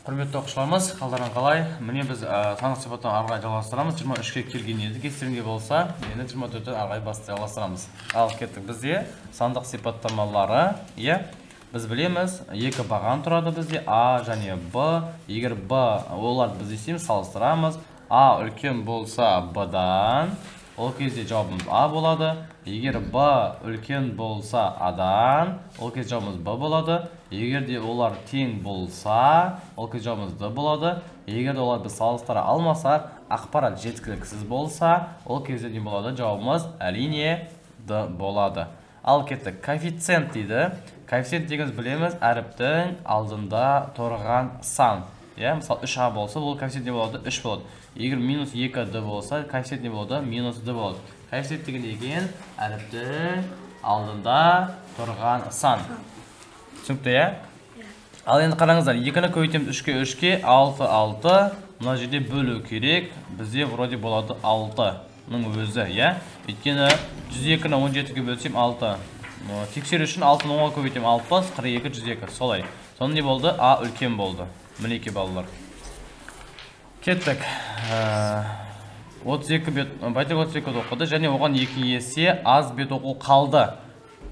Құрметті оқушыларымыз, қалдарың қалай? Міне біз сандық сипаттан арғай жалғастырамыз. 23-ке келген еді. Кестерінге болса, енді 24-тен арғай басты жалғастырамыз. Ал кеттік бізде сандық сипаттамалары. Біз білеміз, екі баған тұрады бізде А және Б. Егер Б оларды біз есеміз салыстырамыз. А үлкен болса Б-дан, ол кезде жауабымыз А болады. Егер Б үлкен болса А-дан, ол кезде жауабымыз Б болады. Егер де олар тең болса, ол кезде жауабымыз Д болады. Егер де олар біз салыстыра алмаса, ақпарат жеткіліксіз болса, ол кезде не болады? Жауабымыз әрине Д болады. Ал кеттік, коэффициент дейді. Коэффициент дегеніміз білеміз, әріптің алдында тұрған сан. Мысалы 3А болса, бұл коэффициент не болады? 3 болады. Егер минус 2D болса, коэффициент не болады? Минус D болады. Коэффициент деген әріптің алдында тұрған сан. Түсінікті, Ал енді қараңыздар, 2-ні көбейтеміз 3-ке 3-ке 6. Мына жерде бөлу керек. Бізде вроде болады 6-ның өзі, Өйткені 102-ні 17-ге бөлсем 6. Тексеру үшін 6-ны 10-ға көбейтем 6, 42, 102. Солай. Сонда не болды? А үлкен болды. Мінеке балалар. Кеттік. 32 бет, байтек 32 бет оқыды, және оған 2 есе аз бет оқу қалды.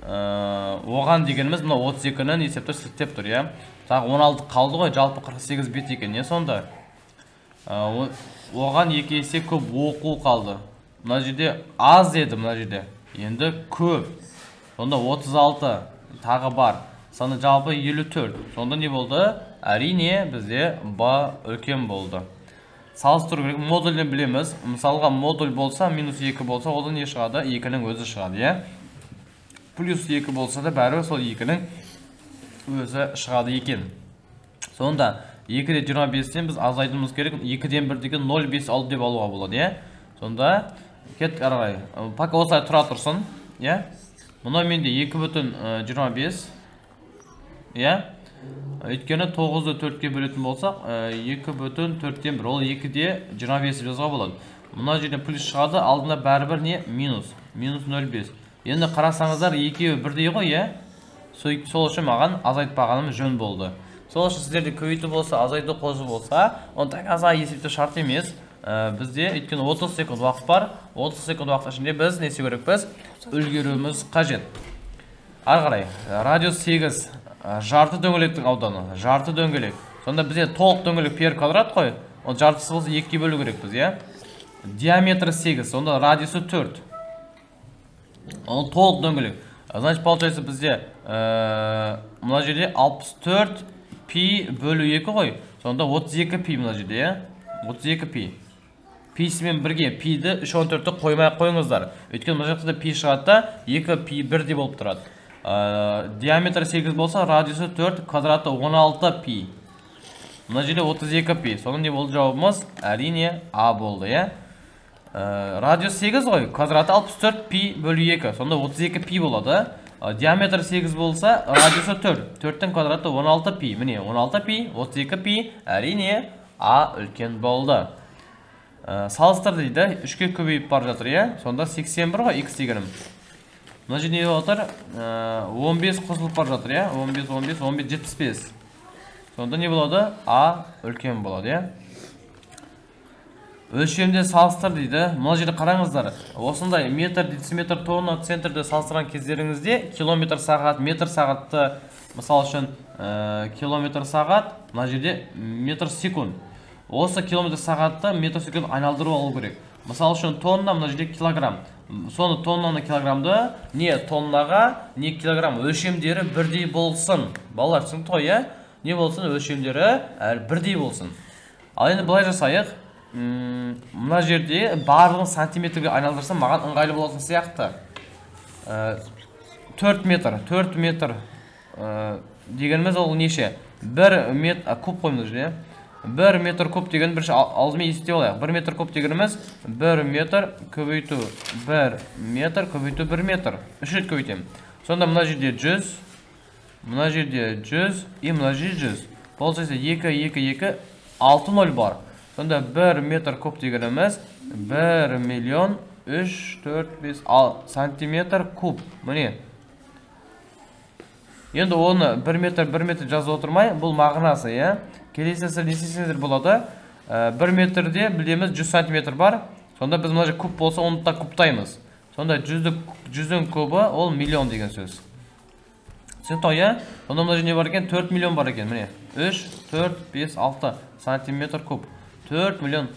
Оған дегеніміз мына 32-ні есепті сілтеп тұр, Тағы 16 қалды ғой, жалпы 48 бет екен, сонда? Оған 2 есе көп оқу қалды. Мына жерде аз еді, мына жерде. Енді көп. Сонда 36 тағы бар. Саны жалпы 54. Сонда не болды? Әрине бізде Б үлкен болды. Салыстыру керек, модульден білеміз. Мысалға модуль болса, минус 2 болса, одан не шығады? 2-нің өзі шығады, Плюс 2 болса да бәрі сол 2-нің өзі шығады екен. Сонда 2-де 25-тен біз азайтуымыз керек. 2-ден 1-дегі 0,5 алды деп алуға болады, Сонда кеттік арғай. Пока осылай тұра тұрсын, Мұна менде 2,25, Өйткені 9-ды 4-ке бөлетін болсақ, 2,4-тен 1. Ол 2-де 25 жазға болады. Мұна жерден плюс шығады, алдында бәрібір не? Минус 0,5. Енді қарасаңыздар, 2-і бірдей ғой, Сол үшін маған азайтпағаным жөн болды. Сол үшін сіздерде көбейту болса, азайту қосу болса, онда аза есепті шарт емес. Бізде өйткені 30 секунд уақыт бар. 30 секунд уақыт ішінде біз не істеу керекпіз? Үлгеруіміз қажет. Ары қарай, радиус 8, жарты дөңгелектің ауданы, жарты дөңгелек. Сонда бізде толық дөңгелек пер квадрат қой. Ол жартысы болса 2-ге бөлу керекпіз, Диаметрі 8, сонда радиусы 4. Ол толық дөңгелек. Значит, получается бізде мына жерде 64 пи бөлу 2 ғой. Сонда 32 пи мына жерде, 32 пи. Писімен бірге пиді 3-14-ті қоймай қойыңыздар. Өйткені мына жақта пи шығады, 2 пи бірде болып тұрады. Диаметрі 8 болса, радиусы 4, квадраты 16 пи. Мына жерде 32 пи. Соның не болды жауабымыз? Әрине А болды, Радиус 8 ғой, квадраты 64 пи бөлу 2. Сонда 32 пи болады. Диаметр 8 болса, радиусы 4. 4-тің квадраты 16 пи. Міне, 16 пи, 32 пи. Әрине А үлкен болды. Салыстыр дейді, 3-ке көбейіп бар жатыр, Сонда 81 ғой, X дегенім. Мына жерде не отыр? 15 қосылып бар жатыр, 15, 15, 15, 75. Сонда не болады? А үлкен болады, Өлшемде салыстыр дейді. Мұна жерде қараңыздар. Осындай метр, дециметр, тонна, центрді салыстырған кездеріңізде километр сағат, метр сағатты, мысал үшін километр сағат, мұна жерде метр секунд. Осы километр сағатты метр секунд айналдыру алу керек. Мысал үшін тонна, мұна жерде килограмм. Соны тоннаны килограммды не тоннаға, не килограмм өлшемдері бірдей болсын. Балалар түсінікті ғой, Не болсын? Өлшемдері бірдей болсын. Ал енді былай жасайық. Мұна жерде барлығын сантиметрге айналдырсам, маған ыңғайлы болатын сияқты. 4 метр дегеніміз ол неше? 1 метр куб қоймыз жерде. 1 метр куб деген бірінші алдымен есте олайық. 1 метр куб дегеніміз 1 метр көбейту 1 метр көбейту 1 метр. 3 рет көбейтем. Сонда мұна жерде 100, мұна жерде 100, мұна жерде 100. Получается 2, 2, 2, 6 0 бар. Сонда 1 метр куб дегеніміз 1 миллион 3, 4, 5, 6 сантиметр куб. Міне. Енді оны 1 метр жазып отырмай, бұл мағынасы, иә. Келесісі не істесеңіздер болады. 1 метрде білеміз 100 сантиметр бар. Сонда біз мына куб болса, оны да кубтаймыз. Сонда 100-дің кубы ол миллион деген сөз. Түсінікті, иә? Сонда мына жерде не бар екен? 4 миллион бар екен, міне. 3, 4, 5, 6 сантиметр куб. 4 миллион.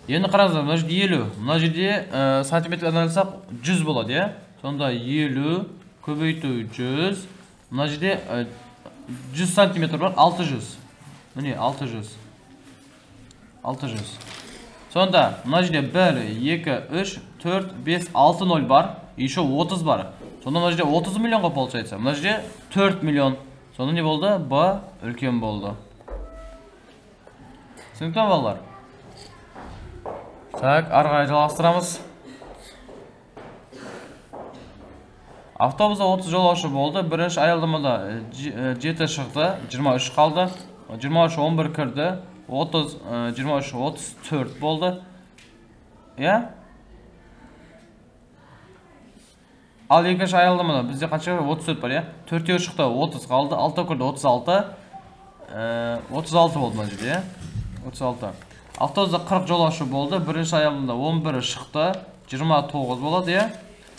Енді қараңыздар, мына жерде 50. Мына жерде сантиметр айналсақ 100 болады, иә? Сонда 50 көбейту 100. Мына жерде 100 сантиметр бар, 600. Міне 600. 600. Сонда мына жерде 1, 2, 3, 4, 5, 6 0 бар. Еще 30 бар. Сонда мына жерде 30 миллионға получается. Мына жерде 4 миллион. Сонда не болды? Б үлкен болды. Түсінікті балалар? Так, ары қарай жалғастырамыз. Автобуста 30 жолаушы болды. Бірінші аялдамада 7 шықты, 23 қалды. 23 11 кірді. 30 23 34 болды. Я? Ал екінші аялдамада бізде қанша 34 бар, я? 4-еу шықты, 30 қалды. 6 кірді, 36. 36 болды мына жерде, я? 36. Автобуста 40 жолаушы болды. Бірінші аялдамада 11 шықты, 29 болады, я?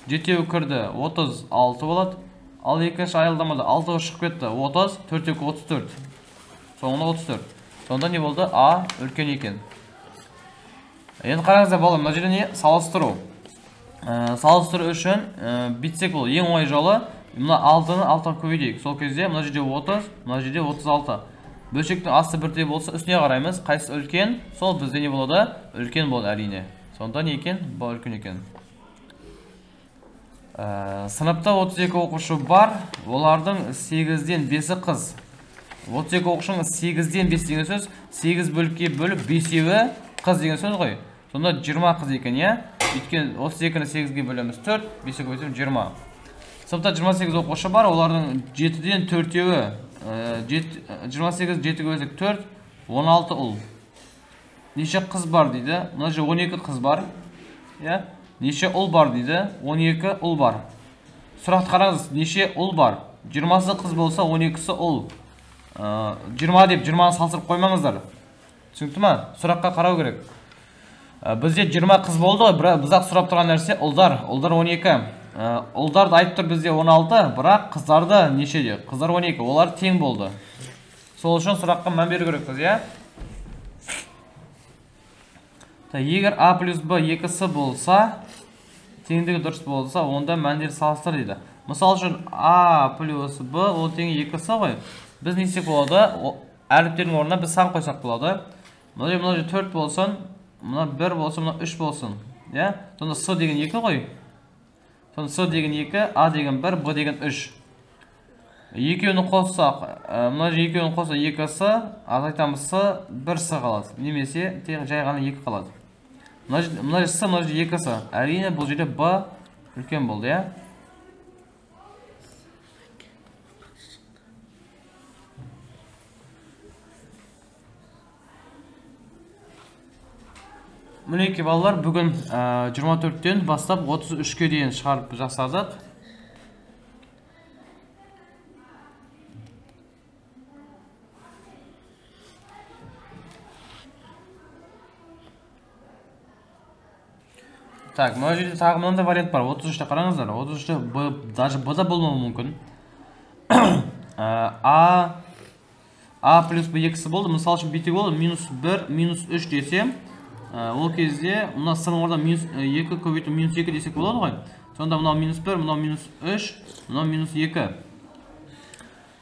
7-еу кірді, 36 болады. Ал екінші аялдамада 6 шығып кетті, 30, 4-еу 34. Соңында 34. Сонда не болды? А үлкен екен. Енді қараңыздар балам, мына жерде не? Салыстыру. Салыстыру үшін битсек бұл ең оңай жолы. Мына 6-ны 6-ға көбейтейік. Сол кезде мына жерде 30, мына жерде 36. Бөлшектің асты бірдей болса, үстіне қараймыз. Қайсысы үлкен? Сол бізде не болады? Үлкен болды әрине. Сонда не екен? Бұл үлкен екен. Сыныпта 32 оқушы бар. Олардың 8-ден 5-і қыз. 32 оқушының 8-ден 5 деген сөз, 8 бөлікке бөліп 5-еуі қыз деген сөз ғой. Сонда 20 қыз екен, иә? Өйткені 32-ні 8-ге бөлеміз 4, 5-ге бөлсем 20. Сыныпта 28 оқушы бар, олардың 7-ден 4-еуі, 28 7-ге бөлсек 4, 16 ұл. Неше қыз бар дейді? Мына жерде 12 қыз бар. Иә? Неше ұл бар дейді? 12 ұл бар. Сұрақты қараңыз, неше ұл бар? 20-сы қыз болса, 12-сі ұл. 20 деп 20-ны салыстырып қоймаңыздар. Түсінікті ма? Сұраққа қарау керек. Бізде 20 қыз болды, бірақ сұрап тұрған нәрсе ұлдар. Ұлдар 12. Ұлдарды айтып тұр бізде 16, бірақ қыздарды нешеде? Қыздар 12. Олар тең болды. Сол үшін сұраққа мән беру керекпіз, иә? Егер А плюс Б екісі болса, теңдігі дұрыс болса, онда мәндер салыстыр дейді. Мысал үшін А плюс Б ол тең екісі ғой. Біз не істесек болады? Әріптердің орнына біз сан қойсақ болады. Мына жерде 4 болсын, мына 1 болсын, мына 3 болсын. Сонда С деген 2 ғой. Сонда С деген 2, А деген 1, Б деген 3. Екеуіні қоссақ, мына жерде екеуіні қосса 2-сы, азайтамыз С, 1-сы қалады. Немесе тек жай ғана 2 қалады. Мына жерде С, мына жерде 2-сы. Әрине бұл жерде Б үлкен болды, иә? Мінеке балалар, бүгін 24-тен бастап 33-ке дейін шығарып жасадық. Так, мына жерде тағы мынандай вариант бар. 33-те қараңыздар. 33-те даже Б-да болмауы мүмкін. А плюс Б екісі болды. Мысал үшін бүйте болды. Минус 1, минус 3 десем, ол кезде мына сының орда минус 2 көбейту минус 2 десек болады ғой. Сонда мынау минус 1, мынау минус 3, мынау минус 2.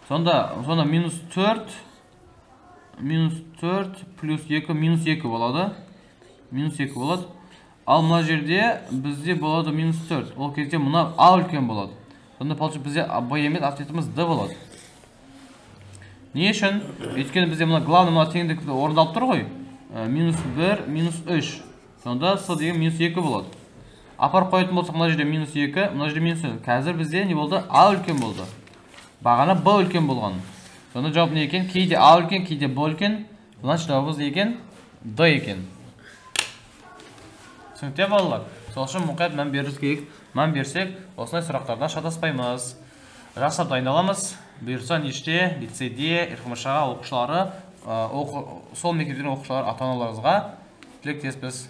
Сонда минус 4 плюс 2 минус 2 болады. Минус 2 болады. Ал мына жерде бізде болады минус 4. Ол кезде мына А үлкен болады. Сонда получается бізде Б емес, ответіміз Д болады. Не үшін? Өйткені бізде мына главный мына теңдікті орындалып тұр ғой. Минус 1, минус 3. Сонда С деген минус 2 болады. Апарып қоятын болсақ, мына жерде минус 2, мына жерде минус 1. Қазір бізде не болды? А үлкен болды. Бағана Б үлкен болған. Сонда жауап не екен? Кейде А үлкен, кейде Б үлкен. Значит, жауабымыз не екен? Д екен. Түсінікті балалар. Сол үшін мұқият мән беруіміз керек. Мән берсек, осындай сұрақтардан шатаспаймыз. Жасап дайындаламыз. бұйырса неште лицейде ырқымышаға оқушылары сол мектептің оқушылары ата-аналарыңызға тілектеспіз.